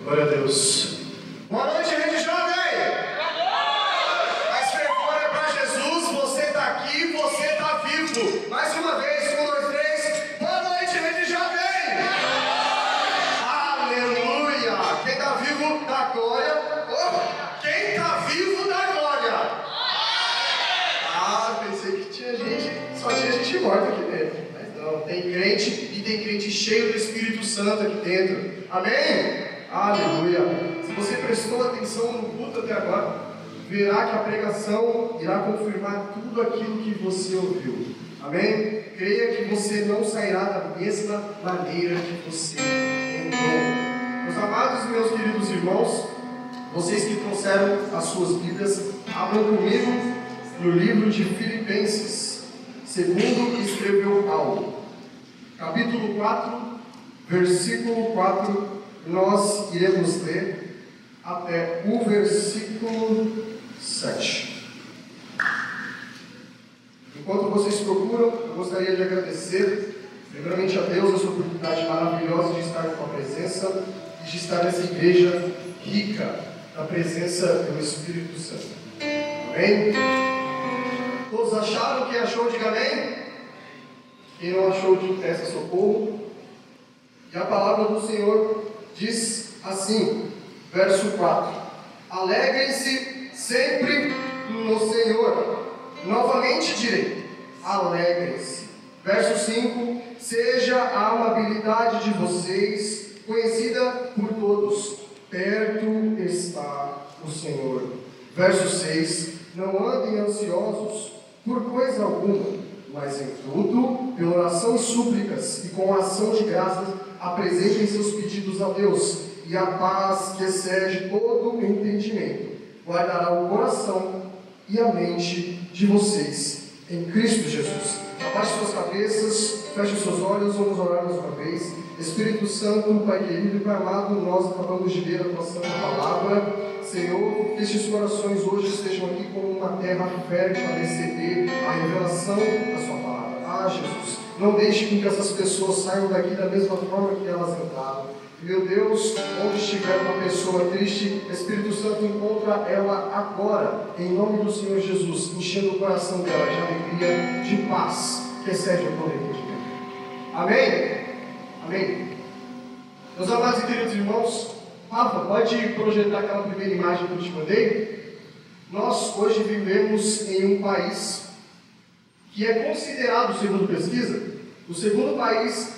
Glória a Deus. Boa noite, gente jovem! Mais fervor é para Jesus, você está aqui, você está vivo. Mais uma vez, 1, 2, 3. Boa noite, gente jovem! Aleluia! Quem está vivo, dá glória. Oh, quem está vivo, dá glória. Ah, pensei que tinha gente, só tinha gente morta aqui dentro. Mas não, tem crente e tem crente cheio do Espírito Santo aqui dentro. Amém? Aleluia! Se você prestou atenção no culto até agora, verá que a pregação irá confirmar tudo aquilo que você ouviu. Amém? Creia que você não sairá da mesma maneira que você entrou. Meus amados e meus queridos irmãos, vocês que trouxeram as suas Bíblias, abram comigo no livro de Filipenses, segundo escreveu Paulo, capítulo 4, versículo 4. Nós iremos ler até o versículo 7. Enquanto vocês procuram, eu gostaria de agradecer primeiramente a Deus essa oportunidade maravilhosa de estar com a presença e de estar nessa igreja rica da presença do Espírito Santo. Amém? Todos acharam? Quem achou, diga amém. Quem não achou, peça socorro. E a palavra do Senhor diz assim, verso 4: Alegrem-se sempre no Senhor. Novamente direi, alegrem-se. Verso 5: Seja a amabilidade de vocês conhecida por todos, perto está o Senhor. Verso 6: Não andem ansiosos por coisa alguma, mas em tudo, pela oração e súplicas, e com ação de graças, apresentem seus pedidos a Deus, e a paz que excede todo o entendimento guardará o coração e a mente de vocês em Cristo Jesus. Abaixe suas cabeças, feche seus olhos, vamos orar mais uma vez. Espírito Santo, Pai querido e Pai amado, nós acabamos de ver a tua santa palavra. Senhor, que estes corações hoje estejam aqui como uma terra fértil para receber a revelação da sua palavra. Ah, Jesus, não deixe que essas pessoas saiam daqui da mesma forma que elas entraram. Meu Deus, onde estiver uma pessoa triste, Espírito Santo, encontra ela agora, em nome do Senhor Jesus, enchendo o coração dela de alegria, de paz, que excede o todo entendimento. Amém? Amém? Meus amados e queridos irmãos, Rafa, pode projetar aquela primeira imagem que eu te mandei? Nós hoje vivemos em um país que é considerado, segundo pesquisa, o segundo país,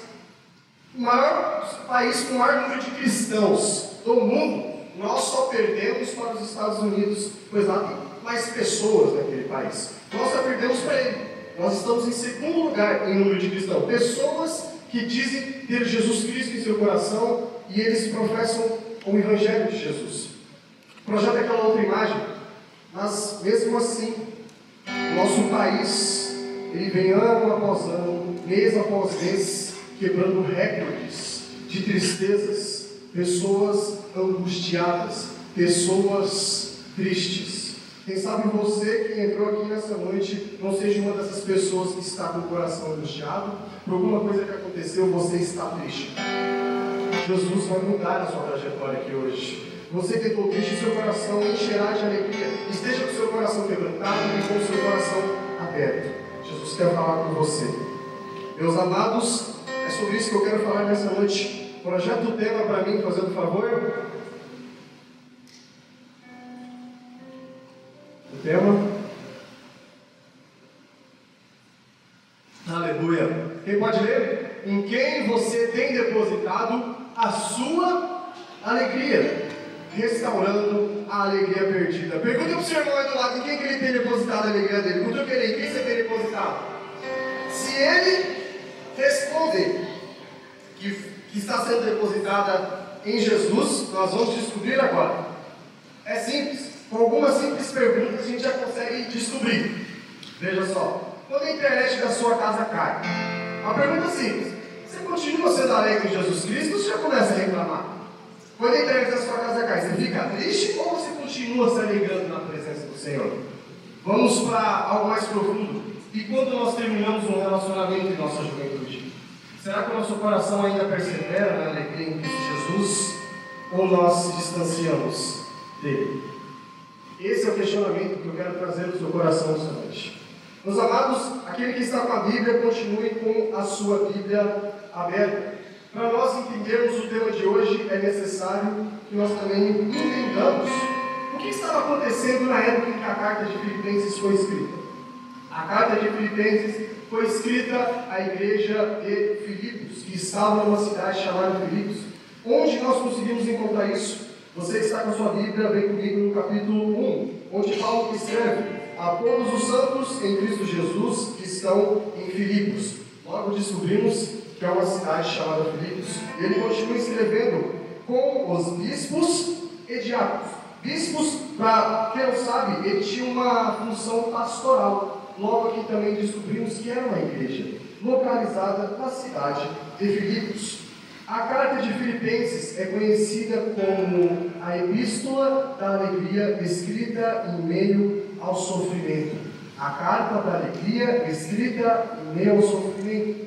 o maior país com o maior número de cristãos do mundo. Nós só perdemos para os Estados Unidos, pois lá tem mais pessoas naquele país. Nós só perdemos para ele. Nós estamos em segundo lugar em número de cristãos. Pessoas que dizem ter Jesus Cristo em seu coração e eles professam o Evangelho de Jesus. Projeta aquela outra imagem. Mas mesmo assim, nosso país, ele vem ano após ano, mês após mês, quebrando recordes de tristezas, pessoas angustiadas, pessoas tristes. Quem sabe você que entrou aqui nessa noite não seja uma dessas pessoas que está com o coração angustiado, por alguma coisa que aconteceu, você está triste. Jesus vai mudar a sua trajetória aqui hoje. Você que estou triste, seu coração encherá de alegria. Esteja com o seu coração quebrantado e com o seu coração aberto. Jesus quer falar com você. Meus amados, é sobre isso que eu quero falar nessa noite. Projeta o tema para mim, fazendo favor. O tema. Aleluia. Quem pode ler? Em quem você tem depositado a sua alegria, restaurando a alegria perdida. Pergunta para o seu irmão aí do lado, em quem que ele tem depositado a alegria dele? Pergunta para ele, em quem você tem depositado? Se ele responder que está sendo depositada em Jesus, nós vamos descobrir agora. É simples, com algumas simples perguntas a gente já consegue descobrir. Veja só, quando a internet da sua casa cai, uma pergunta simples: você continua sendo alegre em Jesus Cristo ou você já começa a reclamar? Quando a internet da sua casa cai, você fica triste ou você continua se alegrando na presença do Senhor? Vamos para algo mais profundo. E quando nós terminamos um relacionamento em nossa juventude, será que o nosso coração ainda persevera na alegria em Cristo Jesus? ou nós se distanciamos dele? Esse é o questionamento que eu quero trazer no seu coração esta noite. Meus amados, aquele que está com a Bíblia, continue com a sua Bíblia aberta. Para nós entendermos o tema de hoje, é necessário que nós também entendamos o que estava acontecendo na época em que a carta de Filipenses foi escrita. A carta de Filipenses foi escrita à igreja de Filipos, que estava numa cidade chamada Filipos. Onde nós conseguimos encontrar isso? Você que está com a sua Bíblia, vem comigo no capítulo 1, onde Paulo escreve a todos os santos em Cristo Jesus que estão em Filipos. Logo descobrimos que é uma cidade chamada Filipos. E ele continua escrevendo com os bispos e diáconos. Bispos, para quem não sabe, ele tinha uma função pastoral. Logo aqui também descobrimos que era uma igreja localizada na cidade de Filipos. A carta de Filipenses é conhecida como a Epístola da Alegria, escrita em meio ao sofrimento. A carta da alegria, escrita em meio ao sofrimento.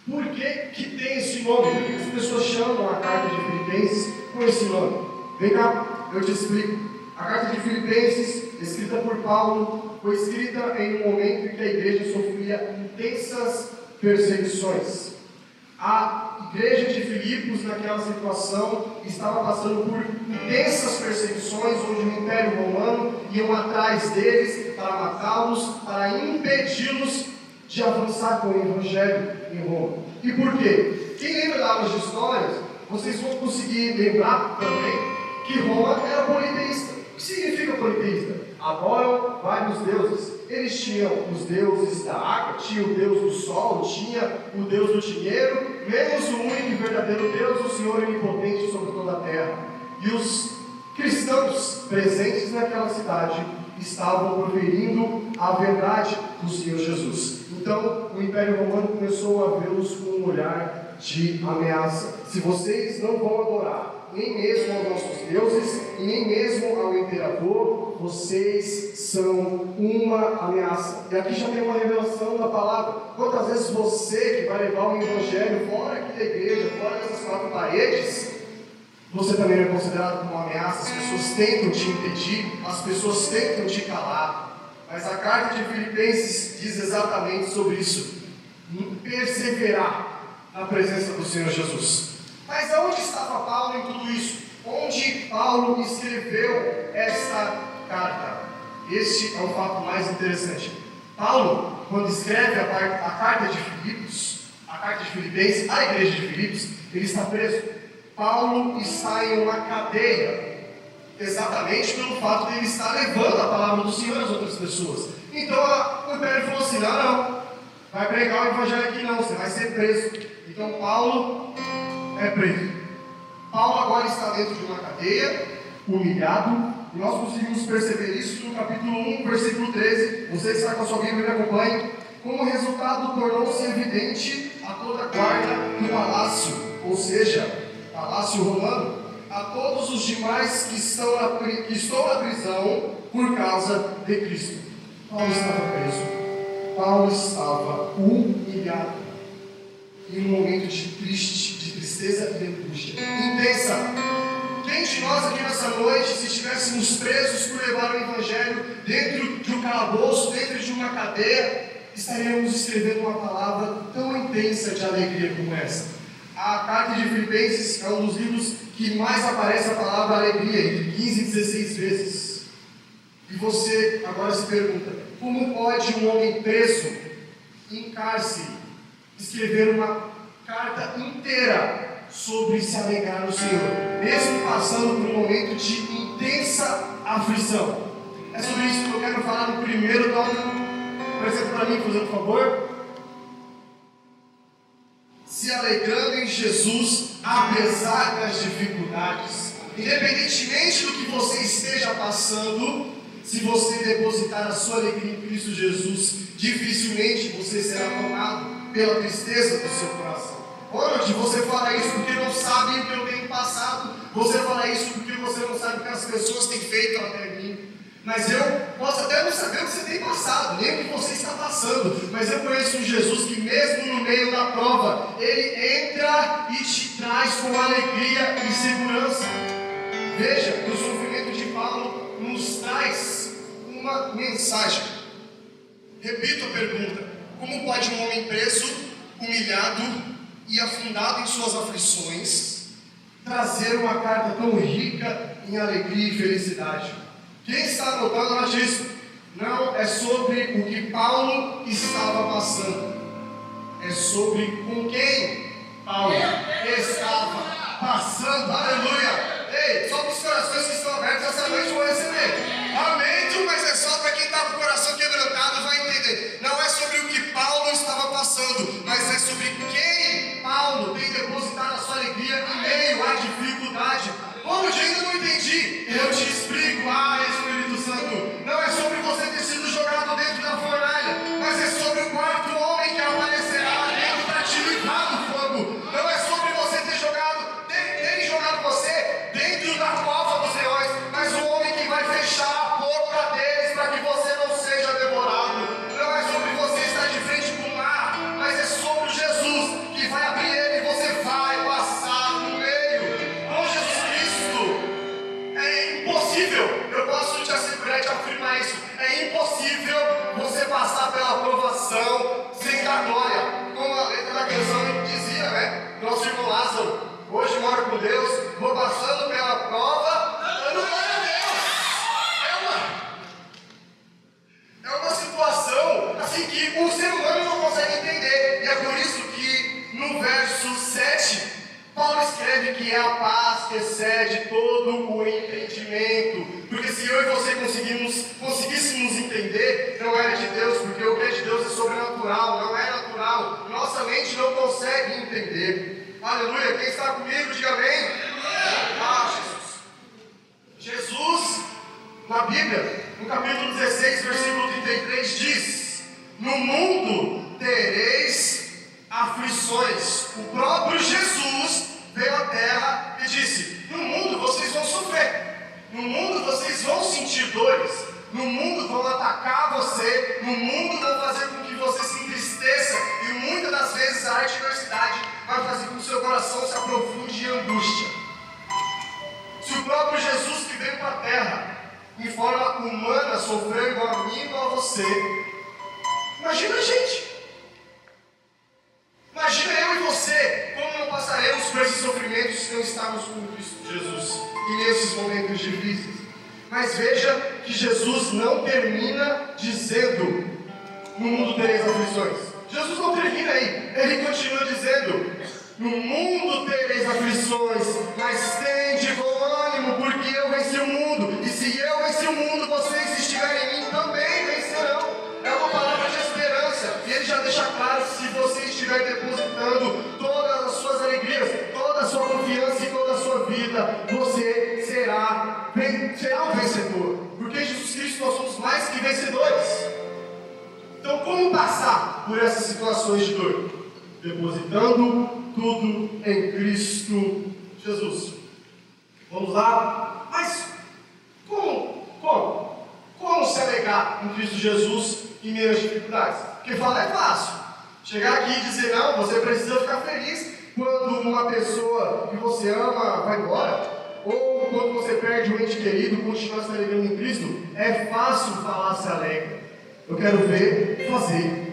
Por que tem esse nome? Por que as pessoas chamam a carta de Filipenses com esse nome? Vem cá, eu te explico. A carta de Filipenses, escrita por Paulo, foi escrita em um momento em que a igreja sofria intensas perseguições. A igreja de Filipos, naquela situação, estava passando por intensas perseguições, onde o Império Romano iam atrás deles para matá-los, para impedi-los de avançar com o Evangelho em Roma. E por quê? Quem lembra das aulas de histórias, vocês vão conseguir lembrar também que Roma era politeísta. O que significa politeísta? Adoram vários deuses. Eles tinham os deuses da água, tinha o deus do sol, tinha o deus do dinheiro, menos o único e verdadeiro Deus, o Senhor onipotente sobre toda a terra. E os cristãos presentes naquela cidade estavam proferindo a verdade do Senhor Jesus. Então, o Império Romano começou a vê-los com um olhar de ameaça. Se vocês não vão adorar nem mesmo aos nossos deuses, e nem mesmo ao imperador, vocês são uma ameaça. E aqui já tem uma revelação da palavra. Quantas vezes você que vai levar o Evangelho fora aqui da igreja, fora dessas quatro paredes, você também é considerado como uma ameaça? As pessoas tentam te impedir, as pessoas tentam te calar. Mas a carta de Filipenses diz exatamente sobre isso. Perseverar na presença do Senhor Jesus. Mas aonde estava Paulo em tudo isso? Onde Paulo escreveu esta carta? Este é o fato mais interessante. Paulo, quando escreve a carta de Filipos, a carta de Filipenses, à igreja de Filipos, ele está preso. Paulo está em uma cadeia, exatamente pelo fato de ele estar levando a palavra do Senhor às outras pessoas. Então o Império falou assim: não, vai pregar o Evangelho aqui não, você vai ser preso. Então Paulo é preso. Paulo agora está dentro de uma cadeia, humilhado, e nós conseguimos perceber isso no capítulo 1, versículo 13. Você que está com a sua Bíblia, me acompanhe. Como resultado, tornou-se evidente a toda a guarda do palácio, ou seja, palácio romano, a todos os demais que estão na prisão por causa de Cristo. Paulo estava preso, Paulo estava humilhado, em um momento de tristeza e de angústia intensa. Quem de nós aqui nessa noite, se estivéssemos presos por levar o Evangelho dentro de um calabouço, dentro de uma cadeia, estaríamos escrevendo uma palavra tão intensa de alegria como essa? A carta de Filipenses é um dos livros que mais aparece a palavra alegria, entre 15 e 16 vezes. E você agora se pergunta: como pode um homem preso em cárcere escrever uma carta inteira sobre se alegrar no Senhor, mesmo passando por um momento de intensa aflição? É sobre isso que eu quero falar no primeiro tópico. Apresenta para mim, fazendo favor. Se alegrando em Jesus, apesar das dificuldades. Independentemente do que você esteja passando, se você depositar a sua alegria em Cristo Jesus, dificilmente você será tomado pela tristeza do seu coração. Onde você fala isso porque não sabe o que eu tenho passado, você fala isso porque você não sabe o que as pessoas têm feito até mim. Mas eu posso até não saber o que você tem passado, nem o que você está passando, mas eu conheço um Jesus que mesmo no meio da prova, Ele entra e te traz com alegria e segurança. Veja que o sofrimento de Paulo nos traz uma mensagem. Repito a pergunta: como pode um homem preso, humilhado e afundado em suas aflições trazer uma carta tão rica em alegria e felicidade? Quem está anotando, anote isso. Não é sobre o que Paulo estava passando, é sobre com quem Paulo estava passando. Aleluia! Ei, só para os corações que estão abertos essa noite vão receber. Amém, mas é só para quem está com o coração quebrantado vai entender. Não é sobre o que Paulo estava passando, mas é sobre quem Paulo tem depositado a sua alegria em meio à dificuldade. Bom, eu ainda não entendi. Eu te explico. Espírito Santo. Não é sobre você ter sido jogado dentro da fornalha, mas é sobre o quarto homem que aparecerá dentro para te livrar do fogo. Não é sobre você ter jogado você dentro da cova dos leões, mas o homem que vai fechar a boca deles para que você não seja devorado. Não é sobre você estar de frente com o mar, mas é sobre Jesus que vai abrir ele e você vai passar no meio. Com Jesus Cristo é impossível. Eu posso te assegurar e te afirmar isso. É impossível você passar pela provação sem dar glória. Como a letra da canção dizia, né? Nosso irmão Lázaro, hoje mora com Deus, vou passando pela prova, dando glória a Deus. É uma situação assim que o ser humano não consegue entender. E é por isso que no verso 7, Paulo escreve que é a paz que excede todo o entendimento. Porque se eu e você conseguíssemos entender, não era de Deus, porque o que é de Deus é sobrenatural, não é natural. Nossa mente não consegue entender. Aleluia, quem está comigo, diga amém. Jesus, na Bíblia, no capítulo 16, versículo 33, diz: no mundo tereis aflições. O próprio Jesus veio à terra e disse: no mundo vocês vão sofrer, no mundo vocês vão sentir dores, no mundo vão atacar você, no mundo vão fazer com que você se entristeça, e muitas das vezes a adversidade vai fazer com que o seu coração se aprofunde em angústia. Se o próprio Jesus que veio para a terra em forma humana sofreu igual a mim, igual a você, imagina a gente. Imagina eu e você, como não passaremos por esses sofrimentos se não estarmos com Cristo Jesus e nesses momentos difíceis. Mas veja que Jesus não termina dizendo: no mundo tereis aflições. Jesus não termina aí, ele continua dizendo: no mundo tereis aflições, mas tende bom ânimo, porque eu venci o mundo, e se eu venci o mundo, vocês estiverem em mim também vencerão. É uma palavra de esperança, e ele já deixa claro: se você estiver depositando todas as suas alegrias, toda a sua confiança e toda a sua vida, você será um vencedor, porque em Jesus Cristo nós somos mais que vencedores. Então, como passar por essas situações de dor? Depositando tudo em Cristo Jesus. Vamos lá? Mas como se alegrar em Cristo Jesus em meio às dificuldades? Porque falar é fácil. Chegar aqui e dizer: não, você precisa ficar feliz quando uma pessoa que você ama vai embora, ou quando você perde um ente querido, continua se alegrando em Cristo. É fácil falar se alegra. Eu quero ver fazer.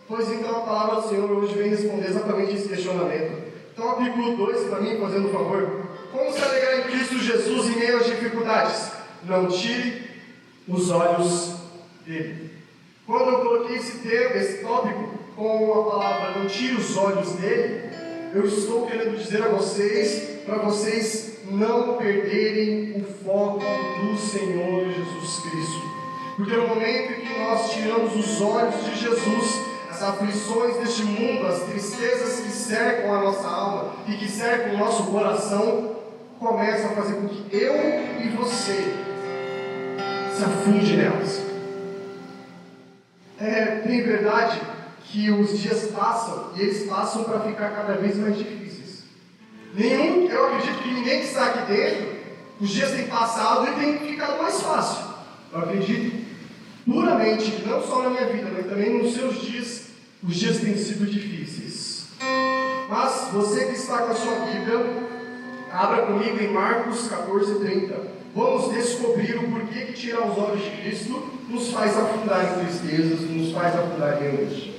Pois então a palavra do Senhor hoje vem responder exatamente esse questionamento. Então aplica 2 para mim, fazendo um favor. Como se alegrar em Cristo Jesus em meio às dificuldades? Não tire os olhos dele. Quando eu coloquei esse tópico com a palavra não tire os olhos dele, eu estou querendo dizer a vocês, para vocês não perderem o foco do Senhor Jesus Cristo. Porque no momento em que nós tiramos os olhos de Jesus, as aflições deste mundo, as tristezas que cercam a nossa alma e que cercam o nosso coração, começam a fazer com que eu e você se afunde nelas. É bem verdade que os dias passam e eles passam para ficar cada vez mais difíceis. Eu acredito que ninguém que está aqui dentro, os dias têm passado e têm ficado mais fácil. Eu acredito puramente que não só na minha vida, mas também nos seus dias, os dias têm sido difíceis. Mas você que está com a sua Bíblia Abra comigo em Marcos 14:30. Vamos descobrir o porquê que tirar os olhos de Cristo nos faz afundar em tristezas, nos faz afundar em angústia.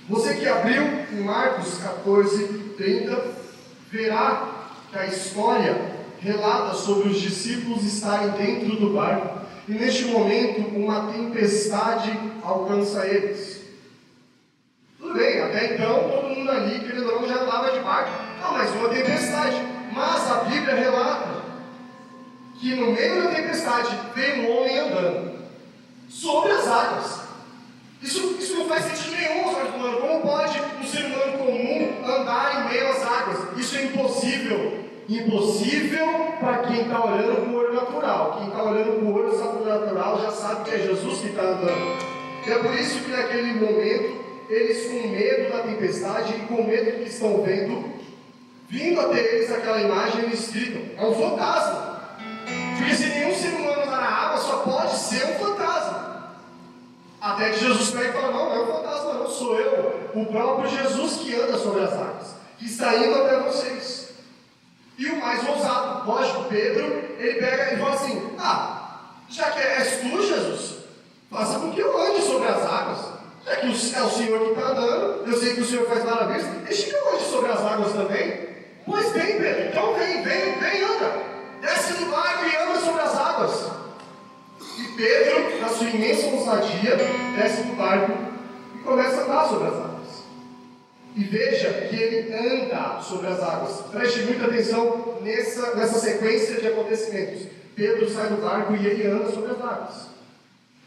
Você que abriu em Marcos 14:30, verá que a história relata sobre os discípulos estarem dentro do barco e neste momento uma tempestade alcança eles. Tudo bem, até então todo mundo ali, querendo ou não, já andava de barco. Não, mas uma tempestade. Mas a Bíblia relata que no meio da tempestade veio um homem andando sobre as águas. Isso não faz sentido nenhum aos olhos humanos. Como pode um ser humano comum andar em meio às águas? Isso é impossível. Impossível para quem está olhando com o olho natural. Quem está olhando com o olho sobrenatural já sabe que é Jesus que está andando. E é por isso que naquele momento, eles com medo da tempestade e com medo do que estão vendo, vindo até eles aquela imagem, eles gritam: é um fantasma. Porque se nenhum ser humano andar na água, só pode ser um fantasma. Até que Jesus pega e fala: não é um fantasma, não, sou eu, o próprio Jesus que anda sobre as águas, que está indo até vocês. E o mais ousado, lógico, Pedro, ele pega e fala assim: já que és tu, Jesus, faça com que eu ande sobre as águas. Já que é o Senhor que está andando, eu sei que o Senhor faz maravilhas, deixa que eu ande sobre as águas também. Pois bem, Pedro, então vem, anda. Desce do barco e anda sobre as águas. E Pedro, na sua imensa ousadia, desce do barco e começa a andar sobre as águas. E veja que ele anda sobre as águas. Preste muita atenção nessa sequência de acontecimentos. Pedro sai do barco e ele anda sobre as águas.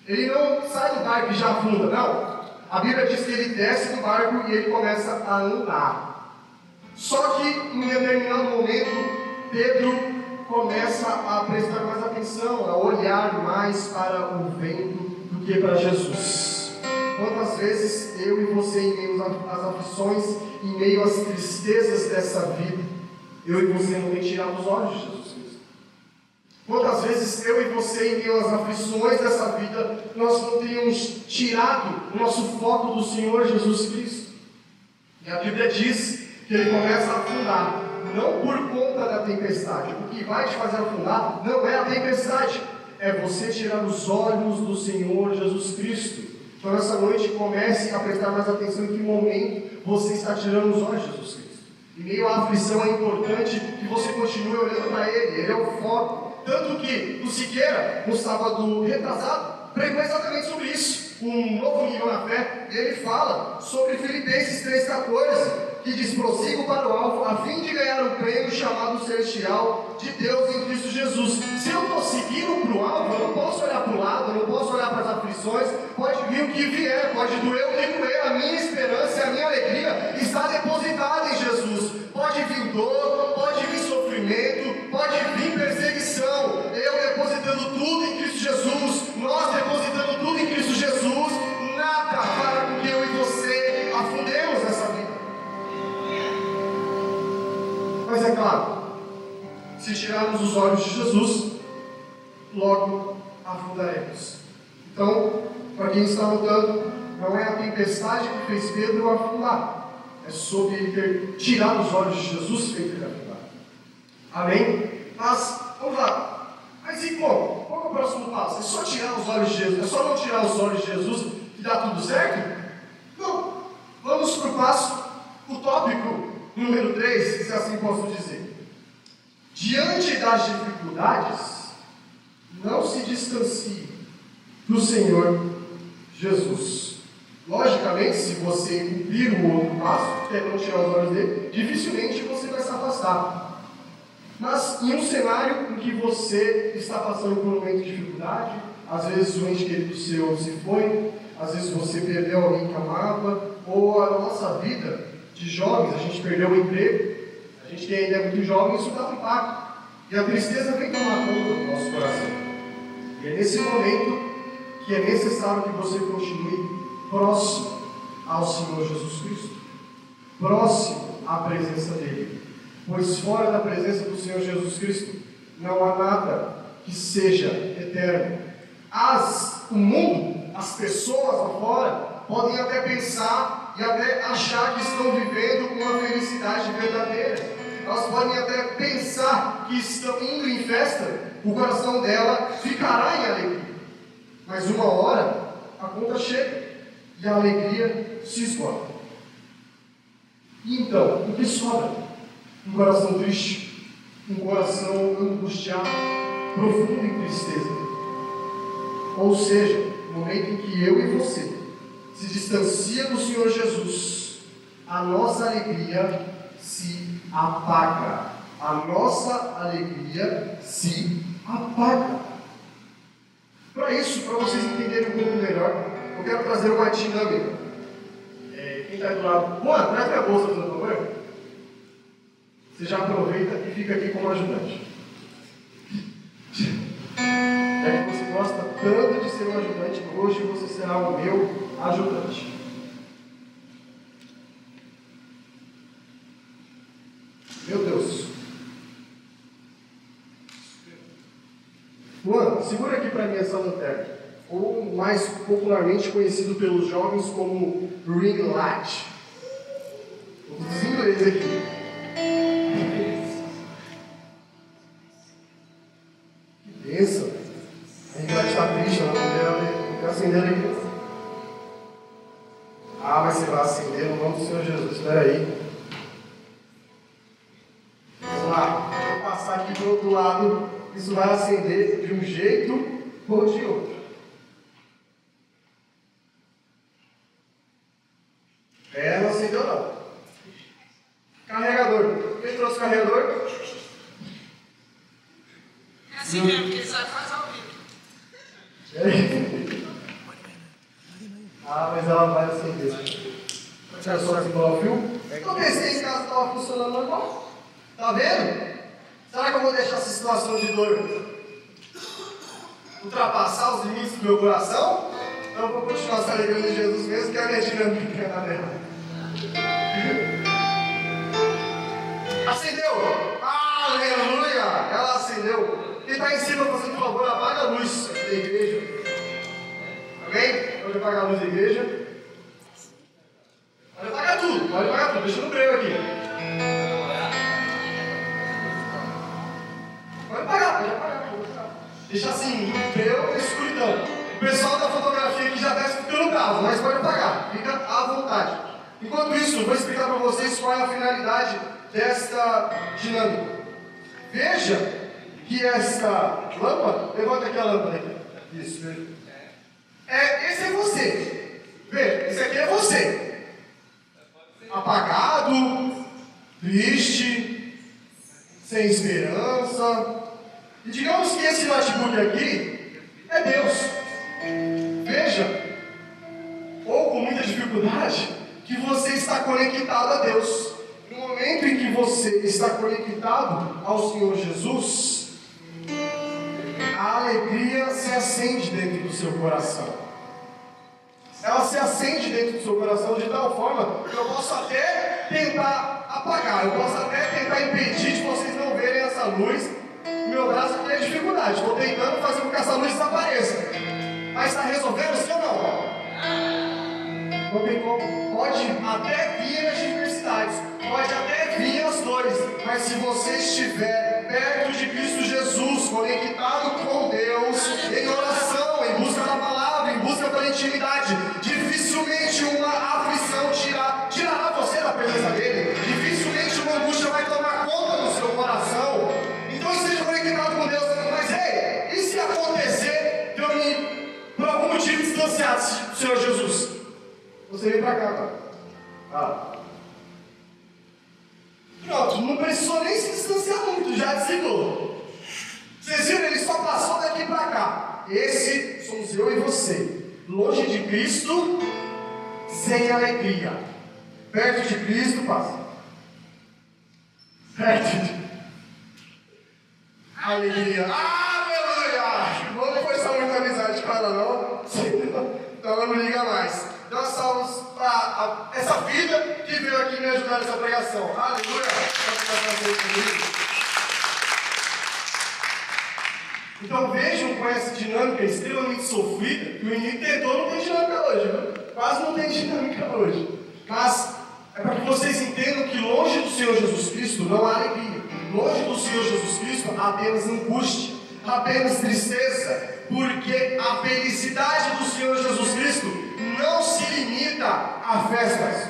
Ele não sai do barco e já afunda, não. A Bíblia diz que ele desce do barco e ele começa a andar. Só que em determinado momento, Pedro começa a prestar mais atenção, a olhar mais para o vento do que para Jesus. Quantas vezes eu e você, em meio às aflições, em meio às tristezas dessa vida, eu e você não tem tirado os olhos de Jesus Cristo? Quantas vezes eu e você, em meio às aflições dessa vida, nós não temos tirado o nosso foco do Senhor Jesus Cristo? E a Bíblia diz que ele começa a afundar, não por conta da tempestade. O que vai te fazer afundar não é a tempestade, é você tirar os olhos do Senhor Jesus Cristo. Então nessa noite comece a prestar mais atenção em que momento você está tirando os olhos de Jesus Cristo. Em meio à aflição é importante que você continue olhando para Ele, Ele é o foco. Tanto que o Siqueira, no sábado retrasado, pregou exatamente sobre isso, um novo nível na fé, e ele fala sobre Filipenses 3,14, que diz: prossigo para o alvo, a fim de ganhar o prêmio chamado celestial de Deus em Cristo Jesus. Se eu estou seguindo para o alvo, eu não posso olhar para o lado, eu não posso olhar para as aflições, pode vir o que vier, pode doer o que doer, a minha esperança e a minha alegria está depositada em Jesus. Pode vir dor, pode vir sofrimento, pode vir perseguição, eu depositando tudo em Cristo Jesus, nós depositando tudo em Cristo Jesus, nada fará com que eu e você afundemos nessa vida. Mas é claro, se tirarmos os olhos de Jesus, logo afundaremos. Então, para quem está notando, não é a tempestade que fez Pedro afundar, é sobre ele ter tirado os olhos de Jesus feito ele afundar. Amém? Mas, vamos lá. Mas e como? Qual é o próximo passo? É só tirar os olhos de Jesus? É só não tirar os olhos de Jesus que dá tudo certo? Não. Vamos para o passo utópico número 3, se assim posso dizer. Diante das dificuldades, não se distancie do Senhor Jesus. Logicamente, se você cumprir o outro passo, que é não tirar os olhos dele, dificilmente você vai se afastar. Mas em um cenário em que você está passando por um momento de dificuldade, às vezes o ente querido seu se foi, às vezes você perdeu alguém que amava, ou a nossa vida de jovens, a gente perdeu o emprego, a gente que ainda é muito jovem, isso dá um impacto. E a tristeza vem tomar conta do nosso coração. E é nesse momento que é necessário que você continue próximo ao Senhor Jesus Cristo, próximo à presença dEle, pois fora da presença do Senhor Jesus Cristo não há nada que seja eterno. O mundo, as pessoas lá fora, podem até pensar e até achar que estão vivendo uma felicidade verdadeira, elas podem até pensar que estão indo em festa, o coração dela ficará em alegria. Mas uma hora, a conta chega e a alegria se esgota. E então, o que sobra? Um coração triste, um coração angustiado, profundo em tristeza. Ou seja, no momento em que eu e você se distancia do Senhor Jesus, a nossa alegria se apaga. A nossa alegria se apaga. Para isso, para vocês entenderem um pouco melhor, eu quero trazer uma dinâmica. Quem está do lado? Juan, traz minha bolsa, por favor. Você já aproveita e fica aqui como ajudante. É que você gosta tanto de ser um ajudante, hoje você será o meu ajudante. Meu Deus. Juan, segura aqui para mim essa lanterna, ou mais popularmente conhecido pelos jovens como ring light. Os ingleses aqui. Que bênção. A gente está triste, ela não quer acender aqui. Mas você vai acender no nome do Senhor Jesus. Espera aí. Vamos lá. Deixa eu passar aqui do outro lado. Isso vai acender de um jeito ou de outro. Não acendeu não. Carregador. Quem trouxe o carregador? É assim mesmo, porque ele só faz ao vivo. Mas ela vai acender. Quero só desembolar o fio. Eu pensei em casa estava funcionando normal. Tá vendo? Será que eu vou deixar essa situação de dor ultrapassar os limites do meu coração? Então eu vou continuar se alegrando de Jesus mesmo, que é a minha dinâmica dela. Acendeu! Aleluia! Ela acendeu. Quem está em cima, por favor, apaga a luz da igreja. Amém? Pode apagar a luz da igreja. Pode apagar tudo. Deixa no breu aqui. Pode apagar. Deixa assim, breu e escuridão. O pessoal da fotografia aqui já deve ficando bravo, mas pode apagar. Fica à vontade. Enquanto isso, eu vou explicar para vocês qual é a finalidade desta dinâmica. Veja que esta lâmpada, levanta aqui a lâmpada aqui. Isso, veja. Esse é você. Veja, esse aqui é você. Apagado, triste, sem esperança. E digamos que esse notebook aqui é Deus. Veja, ou com muita dificuldade, que você está conectado a Deus. No momento em que você está conectado ao Senhor Jesus, a alegria se acende dentro do seu coração. Ela se acende dentro do seu coração de tal forma que eu posso até tentar apagar, eu posso até tentar impedir de vocês não verem essa luz. Meu braço tem dificuldade, estou tentando fazer com que essa luz desapareça. Mas está resolvendo, sim ou não? Não tem como. Pode até vir as diversidades, pode até vir as dores, mas se você estiver perto de Cristo Jesus, conectado com Deus, em oração, em busca da palavra, em busca da intimidade, dificilmente uma aflição tirará você da presença dele, dificilmente uma angústia vai tomar conta do seu coração. Então esteja conectado com Deus. Mas e se acontecer de eu me, por algum motivo, distanciar do Senhor Jesus? Você vem para cá, tá? Pronto, não precisou nem se distanciar muito, já desligou. Vocês viram? Ele só passou daqui para cá. Esse somos eu e você. Longe de Cristo, sem alegria. Perto de Cristo, passa. Perto de alegria. Aleluia! Não vou forçar muita amizade com ela, não. Então ela não liga mais. Nós salvos para essa vida que veio aqui me ajudar nessa pregação. Aleluia! Então vejam com essa dinâmica extremamente sofrida que o inimigo tentou, não tem dinâmica hoje, viu? Quase não tem dinâmica hoje. Mas É para que vocês entendam que longe do Senhor Jesus Cristo não há alegria. Longe do Senhor Jesus Cristo há apenas angústia, apenas tristeza, porque a felicidade do Senhor Jesus Cristo não se limita a festas.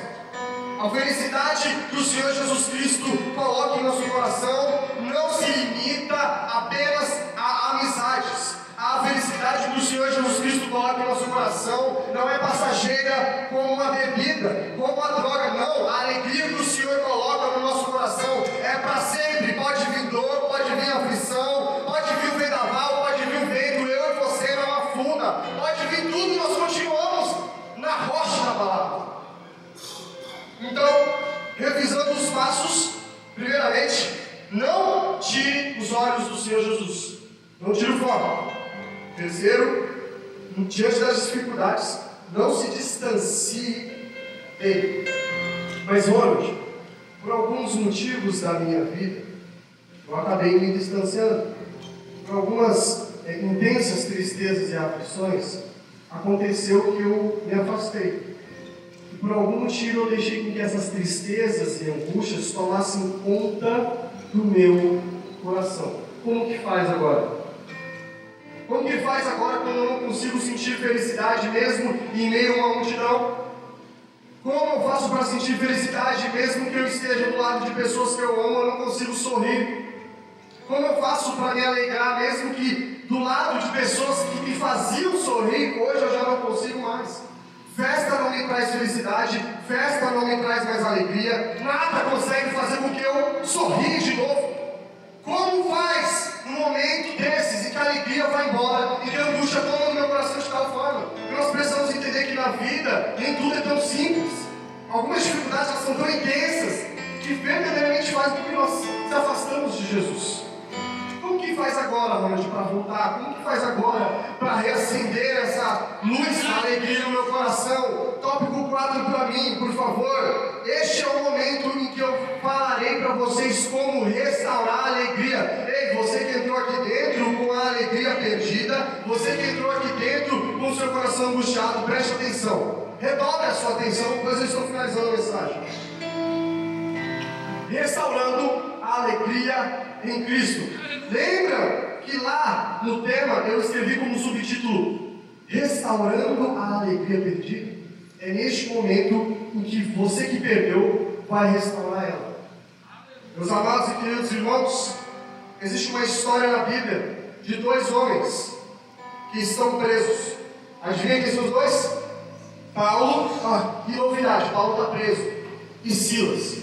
A felicidade que o Senhor Jesus Cristo coloca em nosso coração não se limita apenas a amizades. A felicidade que o Senhor Jesus Cristo coloca em nosso coração não é passageira como uma bebida, como uma droga, não. A alegria que o Senhor coloca no nosso coração é para sempre. Pode vir dor, pode vir aflição, pode vir o vendaval, pode vir o vento, eu e você não afunda, pode vir tudo, nós continuamos na rocha da palavra. Então, revisando os passos, primeiramente, não tire os olhos do Senhor Jesus. Não tire o foco. Terceiro, diante das dificuldades, não se distancie dele. Mas, Ronald, por alguns motivos da minha vida, eu acabei me distanciando. Por algumas intensas tristezas e aflições, aconteceu que eu me afastei. E por algum motivo eu deixei com que essas tristezas e angústias tomassem conta do meu coração. Como que faz agora? Como que faz agora quando eu não consigo sentir felicidade mesmo em meio a uma multidão? Como eu faço para sentir felicidade mesmo que eu esteja do lado de pessoas que eu amo, eu não consigo sorrir? Como eu faço para me alegrar mesmo que do lado de pessoas que me faziam sorrir, hoje eu já não consigo mais? Festa não me traz felicidade, festa não me traz mais alegria, nada consegue fazer com que eu sorria de novo. Como faz no momento desses em que a alegria vai embora e que a angústia toma no meu coração de tal forma? E nós precisamos entender que na vida nem tudo é tão simples. Algumas dificuldades elas são tão intensas que verdadeiramente fazem com que nós se afastamos de Jesus. Como que faz agora, Ronald, para voltar? Como que faz agora para reacender essa luz, a alegria no meu coração? Tópico 4 para mim, por favor. Este é o momento em que eu falarei para vocês como restaurar a alegria. Ei, você que entrou aqui dentro com a alegria perdida, você que entrou aqui dentro com o seu coração angustiado, preste atenção. Redobre a sua atenção, pois eu estou finalizando a mensagem. Restaurando a alegria em Cristo. Lembra que lá no tema eu escrevi como subtítulo Restaurando a alegria perdida? É neste momento em que você que perdeu vai restaurar ela. Meus amados e queridos irmãos, existe uma história na Bíblia de dois homens que estão presos. Adivinha quem são os dois? Paulo, que novidade, Paulo está preso, e Silas,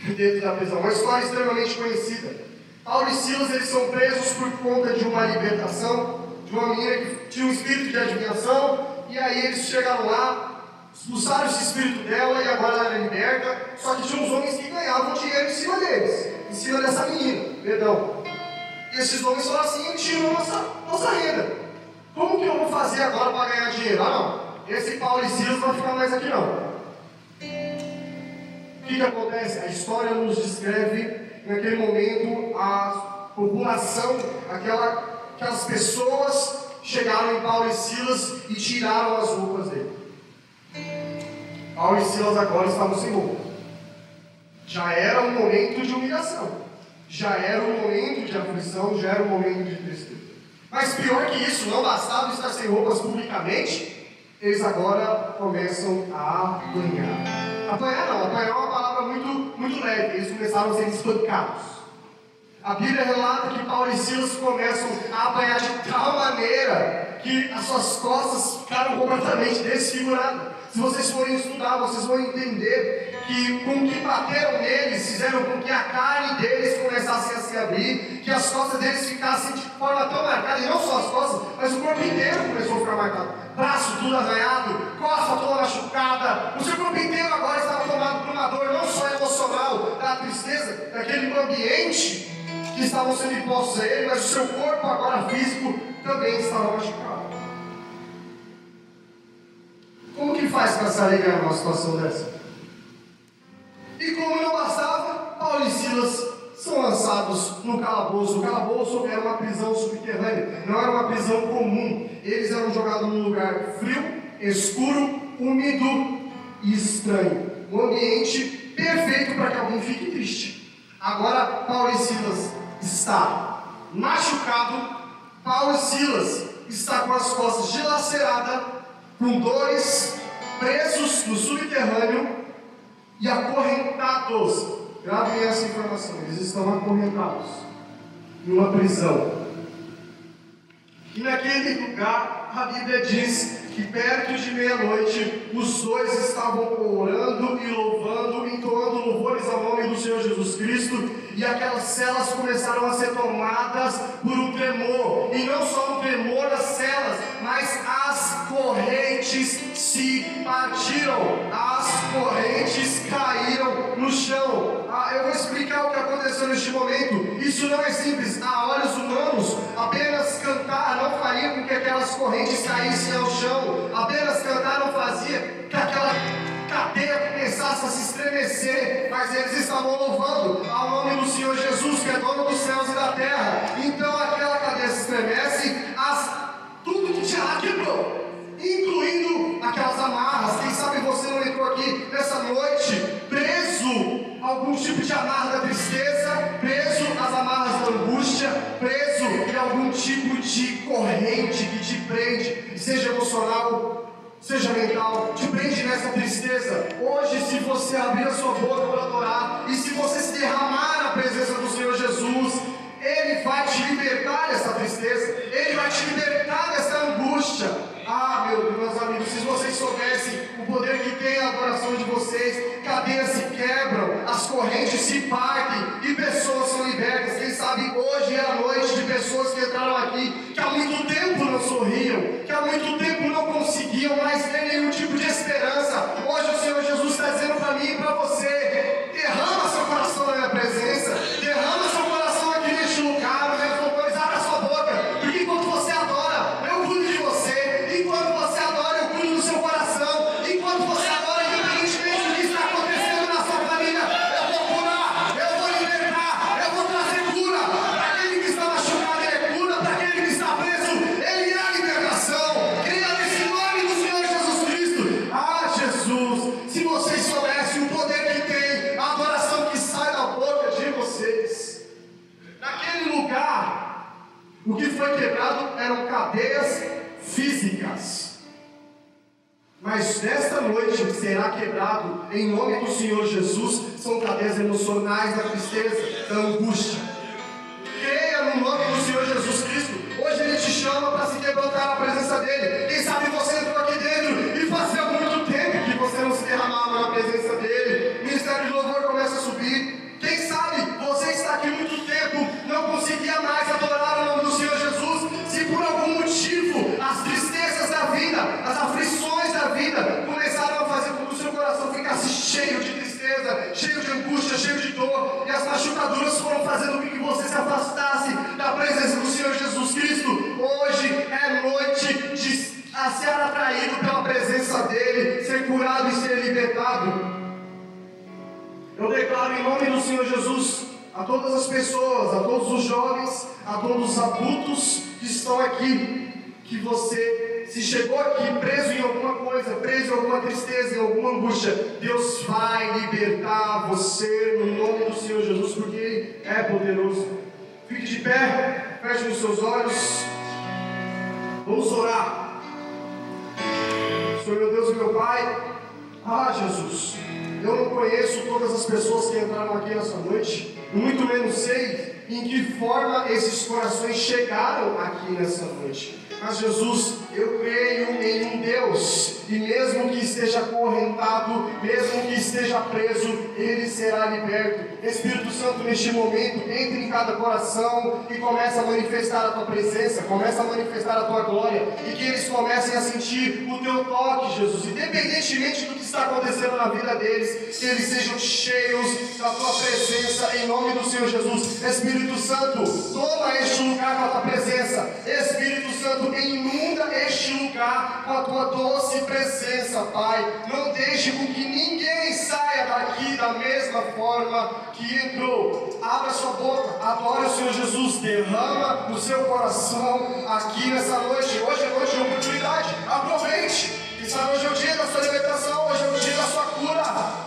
dentro da prisão. Uma história extremamente conhecida. Paulo e Silas, eles são presos por conta de uma libertação, de uma menina que tinha um espírito de adivinhação, e aí eles chegaram lá, expulsaram esse espírito dela, e agora ela era liberta, só que tinha uns homens que ganhavam dinheiro em cima deles, em cima dessa menina, perdão. E esses homens falaram assim, tiram nossa renda. Como que eu vou fazer agora para ganhar dinheiro? Não, esse Paulo e Silas não vai ficar mais aqui não. O que acontece? A história nos descreve, naquele momento, a população, aquelas pessoas chegaram em Paulo e Silas e tiraram as roupas dele. Paulo e Silas agora estavam sem roupa. Já era um momento de humilhação, já era um momento de aflição, já era um momento de tristeza. Mas pior que isso, não bastava estar sem roupas publicamente, eles agora começam a apanhar. Apanhar não, apanhar é uma palavra muito leve, eles começaram a ser espancados. A Bíblia relata que Paulo e Silas começam a apanhar de tal maneira que as suas costas ficaram completamente desfiguradas. Se vocês forem estudar, vocês vão entender que com o que bateram neles, fizeram com que a carne deles começasse a se abrir, que as costas deles ficassem de forma tão marcada, e não só as costas, mas o corpo inteiro começou a ficar marcado. Braço tudo arranhado, costa toda machucada, o seu corpo inteiro agora estava tomado por uma dor não só emocional, da tristeza, daquele ambiente que estavam sendo impostos a ele, mas o seu corpo agora físico também estava machucado. Como que faz para se alegrar numa situação dessa? E como não bastava, Paulo e Silas são lançados no calabouço. O calabouço era uma prisão subterrânea, não era uma prisão comum. Eles eram jogados num lugar frio, escuro, úmido e estranho. um ambiente perfeito para que alguém fique triste. Agora, Paulo e Silas está machucado, Paulo e Silas está com as costas dilaceradas, com dores, presos no subterrâneo e acorrentados. Gravem essa informação, eles estão acorrentados em uma prisão. E naquele lugar, a Bíblia diz que perto de meia-noite, os dois estavam orando e louvando, entoando louvores ao nome do Senhor Jesus Cristo, e aquelas celas começaram a ser tomadas por um tremor, e não só um tremor das celas, mas as correntes se partiram, as correntes caíram no chão. Eu vou explicar o que aconteceu neste momento. Isso não é simples. A olhos humanos, apenas cantar não faria com que aquelas correntes caíssem ao chão. Apenas cantar não fazia que aquela cadeia começasse a se estremecer, mas eles estavam louvando ao nome do Senhor Jesus, que é dono dos céus e da terra. Então aquela cadeia se estremece, tudo que tinha lá quebrou, incluindo aquelas amarras. Quem sabe você não entrou aqui nessa noite preso a algum tipo de amarra da tristeza, preso às amarras da angústia, preso em algum tipo de corrente que te prende, seja emocional, seja mental, te prende nessa tristeza. Hoje, se você abrir a sua boca para adorar, e se você se derramar na presença do Senhor Jesus, Ele vai te libertar dessa tristeza, Ele vai te libertar dessa angústia. Meus amigos, se vocês soubessem o poder que tem a adoração de vocês, cadeias se quebram, as correntes se partem e pessoas são libertas. Quem sabe hoje é a noite de pessoas que entraram aqui, que há muito tempo não sorriam, que há muito tempo não conseguiam mais ter nenhum tipo de esperança. Hoje o Senhor Jesus está dizendo para mim e para você: derrama seu coração na minha presença, derrama seu coração aqui neste lugar, meus louvores, abra sua boca, porque enquanto você adora, eu cuido de você. Enquanto você adora, eu cuido do seu coração. Enquanto você adora, independentemente do que está acontecendo na sua família, eu vou curar, eu vou libertar, eu vou trazer cura. Para aquele que está machucado, Ele é cura. Para aquele que está preso, Ele é a libertação. Creia nesse nome do Senhor Jesus Cristo. Jesus, se vocês soubessem o poder que tem a adoração que sai da boca de vocês. Naquele lugar, o que foi quebrado eram cadeias físicas, mas nesta noite será quebrado em nome do Senhor Jesus, são cadeias emocionais da tristeza, da angústia. Creia no nome do Senhor Jesus Cristo. Hoje Ele te chama para se quebrantar na presença dEle. Quem sabe você entrou aqui dentro e fazia muito tempo que você não se derramava na presença dEle. O ministério de louvor começa a subir. Quem sabe você está aqui muito tempo, não conseguia mais adorar o nome do Senhor Jesus. Se por algum motivo as tristezas da vida, as aflições da vida começaram a fazer com que o seu coração ficasse cheio de tristeza, cheio de angústia, cheio de dor, e as machucaduras foram fazendo com que você se afastasse da presença do Senhor Jesus Cristo, hoje é noite de ser atraído pela presença dEle, ser curado e ser libertado. Eu declaro em nome do Senhor Jesus a todas as pessoas, a todos os jovens, a todos os adultos que estão aqui, que você, se chegou aqui preso em alguma coisa, preso em alguma tristeza, em alguma angústia, Deus vai libertar você no nome do Senhor Jesus, porque Ele é poderoso. Fique de pé, feche os seus olhos, vamos orar. Senhor meu Deus e meu Pai, Jesus, eu não conheço todas as pessoas que entraram aqui nessa noite, muito menos sei em que forma esses corações chegaram aqui nessa noite. Mas Jesus, eu creio em um Deus, e mesmo que esteja acorrentado, mesmo que esteja preso, ele será liberto. Espírito Santo, neste momento, entre em cada coração e comece a manifestar a tua presença, comece a manifestar a tua glória, e que eles comecem a sentir o teu toque, Jesus, independentemente do que está acontecendo na vida deles, que eles sejam cheios da tua presença, em nome do Senhor Jesus. Espírito Santo, toma este lugar com a tua presença. Espírito Santo, inunda este lugar com a tua doce presença, Pai. Não deixe com que ninguém saia daqui da mesma forma que entrou. Abra sua boca, adore o Senhor Jesus, derrama o seu coração aqui nessa noite. Hoje é noite de oportunidade, aproveite. E sabe, hoje é o dia da sua libertação, hoje é o dia da sua cura.